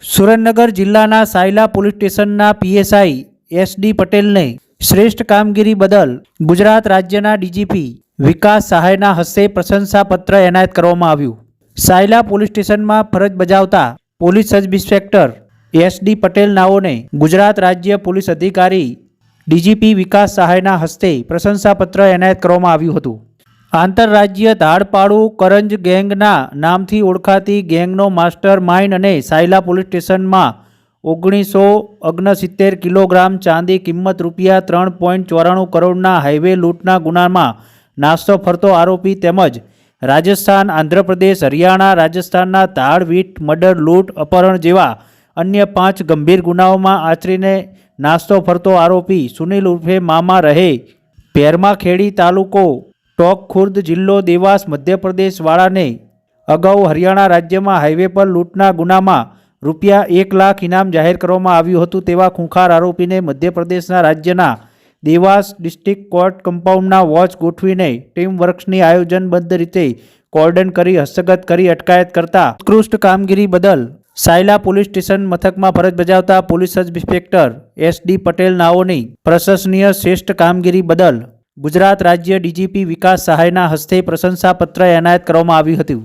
સુરેન્દ્રનગર જિલ્લાના સાયલા પોલીસ સ્ટેશનના PSI SD પટેલને શ્રેષ્ઠ કામગીરી બદલ ગુજરાત રાજ્યના ડીજીપી વિકાસ સહાયના હસ્તે પ્રશંસાપત્ર એનાયત કરવામાં આવ્યું। સાયલા પોલીસ સ્ટેશનમાં ફરજ બજાવતા police sub inspector SD Patel નાઓને ગુજરાત રાજ્ય પોલીસ અધિકારી ડીજીપી વિકાસ સહાયના હસ્તે પ્રશંસાપત્ર એનાયત કરવામાં આવ્યું હતું। આંતરરાજ્ય ધાડપાડુ કરંજ ગેંગના નામથી ઓળખાતી ગેંગનો માસ્ટર માઇન્ડ અને સાયલા પોલીસ સ્ટેશનમાં 1969 કિલોગ્રામ ચાંદી કિંમત રૂપિયા 3.94 કરોડના હાઈવે લૂંટના ગુનામાં નાસ્તો ફરતો આરોપી તેમજ રાજસ્થાન, આંધ્રપ્રદેશ, હરિયાણા, રાજસ્થાનના ધાડ, વીટ, મર્ડર, લૂંટ, અપહરણ જેવા અન્ય 5 ગંભીર ગુનાઓમાં આચરીને નાસ્તો ફરતો આરોપી સુનિલ ઉર્ફે મામા રહે ભેરમાખેડી તાલુકો ટોક ખુર્દ જિલ્લો દેવાસ મધ્યપ્રદેશ વાળાને અગાઉ હરિયાણા રાજ્યમાં હાઈવે પર લૂંટના ગુનામાં રૂપિયા 1 લાખ ઇનામ જાહેર કરવામાં આવ્યું હતું તેવા ખૂંખાર આરોપીને મધ્યપ્રદેશના રાજ્યના દેવાસ ડિસ્ટ્રિક્ટ કોર્ટ કમ્પાઉન્ડના વોચ ગોઠવીને ટીમ વર્ક્સની આયોજનબદ્ધ રીતે કોર્ડન કરી હસ્તગત કરી અટકાયત કરતા ઉત્કૃષ્ટ કામગીરી બદલ સાયલા પોલીસ સ્ટેશન મથકમાં ફરજ બજાવતા police sub inspector SD Patel નાઓની પ્રશંસનીય શ્રેષ્ઠ કામગીરી બદલ ગુજરાત રાજ્ય ડીજીપી વિકાસ સહાયના હસ્તે પ્રશંસાપત્ર એનાયત કરવામાં આવ્યું હતું।